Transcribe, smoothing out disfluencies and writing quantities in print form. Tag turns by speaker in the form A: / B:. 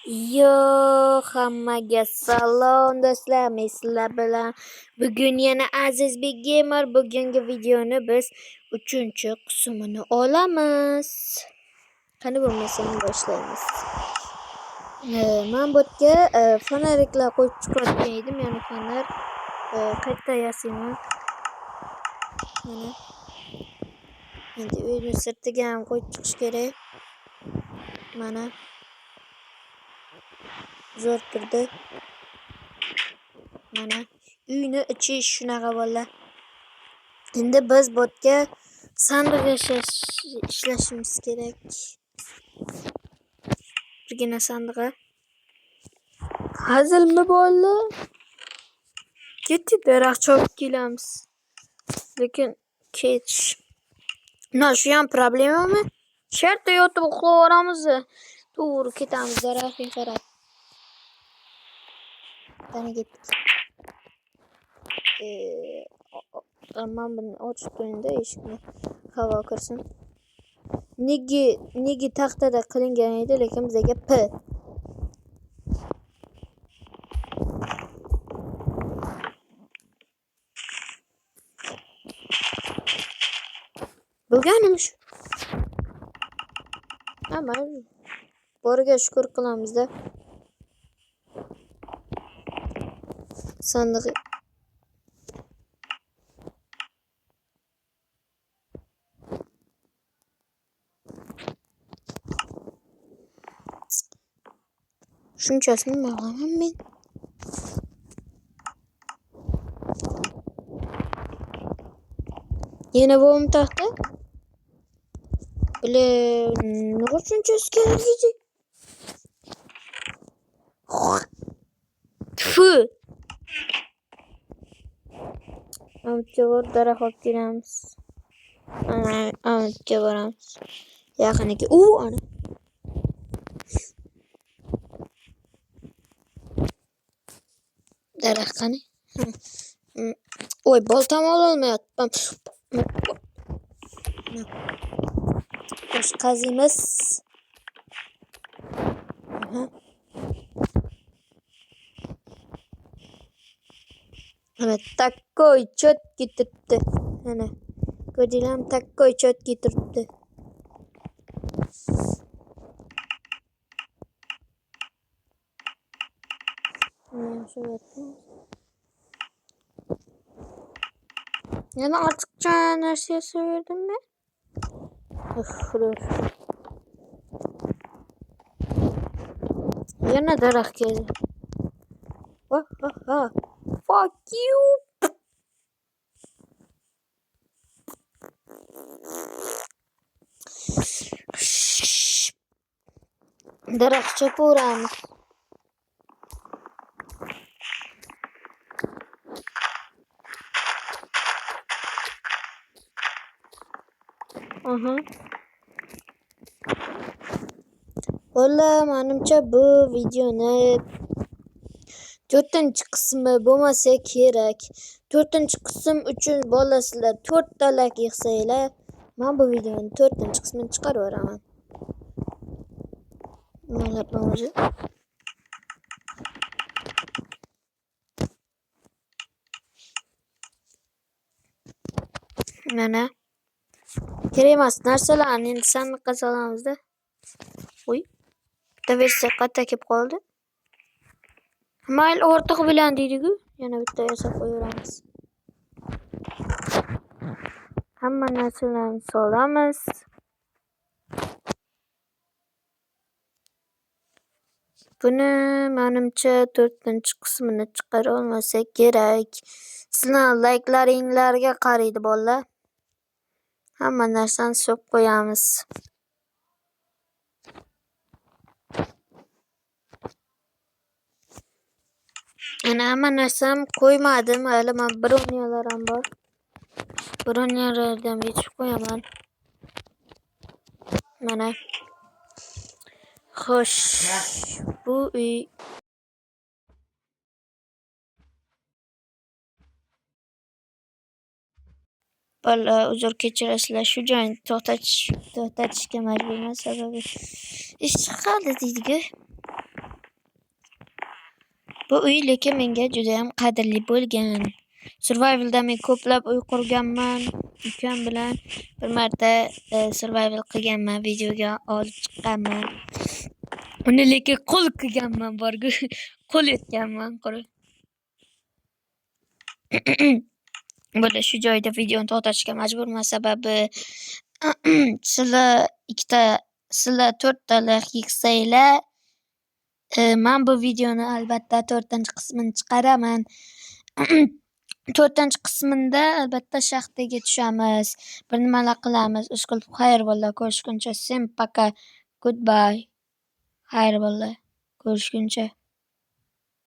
A: Yo, hammaga salom do'stlar, men sizlar bilan bugun yana Azizbek Gamer. Bugungi videoni biz 3-qismini olamiz. Qani bo'lmasam boshlaymiz. Men bu yerga fonariklar qo'yib chiqargan edim, ya'ni fonar qayerda yasayman. Mana endi uyni sirtiga ham qo'yib chiqish kerak. Mana zo'r turdi. Mana uyni ichi shunaqa bo'ldi. Endi biz bu yerga sandiq ishlashimiz kerak. Birgina sandiqqa. Hazilmi bo'ldi? Ketib daraxt chopib kelamiz. Lekin kech. Shu ham problemami? Shartta yotib uxlayveramiz. To'g'ri ketamiz daraxtga qarab. Qani ketdik. Men buni ochib qo'ying-da, eshikni havo kirsin. Nega taxtada qilingan edi, lekin bizga P. Bo'lganimi shu? Mana boriga shukr qilamiz-da. Sandiq shunchasini ma'lumam men. Yana bo'm taxta. Bile nima shunchasi kerak edi? Tfu. Amtga daraxt olib kelamiz. Amtga boramiz. Yaqiniga. Ana. Daraxt qani? Oy, boltam ololmayapman. Qo'sh qaziymiz. Mana takkoy chotki turibdi. Mana ko'rdinglarmi, takkoy chotki turibdi. Yana ortiqcha narsa yasaverdim-mi? Xudo. Yana daraxt keldi. Fuck you. Daraxt chopaveramiz. Vallahi menimcha bu videoni 4-qismi bo'lmasa kerak. 4-qism uchun bolasizlar 4 ta like yig'sanglar, men bu videoni 4-qismini chiqarib yuboraman. Nimalardan o'zi? Mana kerak emas narsalarni endi sandiqqa solamiz-da. Voy. Bitta versiya qayta kelib qoldi. Mayl o'rtoq bilan deydi-ku, yana bitta yasab qo'yamiz. Hamma narsalarni solamiz. Buni menimcha 4-qismini chiqara olmasa kerak. Sizlar layklaringlarga qaraydi bolalar. Hamma narsani solib qo'yamiz. Ana hamma narsam qo'ymadim, hali men bronyalar ham bor. Bronyalardan yechib qo'yaman. Mana. Xo'sh, bu uy bala uzr kechirasizlar, shu joyni to'xtatishga majburman, sababi ish chiqadi deydi-ku. Bu uy lekin menga juda ham qadrli bo'lgan. Survivalda men ko'plab uy qurganman. Ukam bilan bir marta survival qilganman, videoga olib chiqqanman. Uni lekin qo'l qilganman, borgu qo'l etganman qurib. Bo'ldi, shu joyda videoni to'xtatishga majburman, sababi sizlar 4 talar yiqsanglar, men bu videoni albatta 4-qismini chiqaraman. 4-qismida albatta shaxtaga tushamiz. Bir nimalar qilamiz. Ishqilib, xayr bo'ldi. Ko'rishguncha. Всем пока. Goodbye. Xayr bo'ldi. Ko'rishguncha.